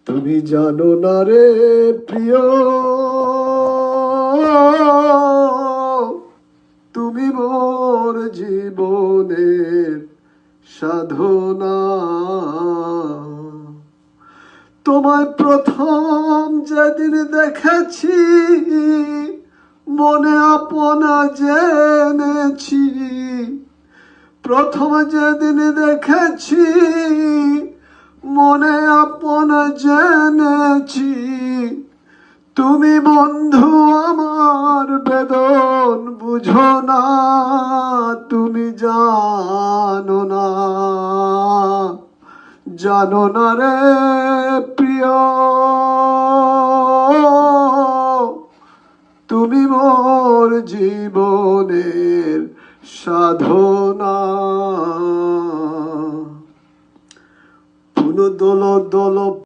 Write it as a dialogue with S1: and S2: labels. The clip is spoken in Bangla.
S1: তুমি জানো না রে প্রিয়, তুমি মোর জীবনের সাধনা। তোমায় প্রথম যেদিন দেখেছি, মনে আপনা জেনেছি। প্রথম যেদিন দেখেছি, মনে আপনা জেনেছি। তুমি বন্ধু আমার বেদন বুঝো না, তুমি জানো না, জানো না রে প্রিয়, তুমি মোর জীবনের সাধনা। পুন দোল দোল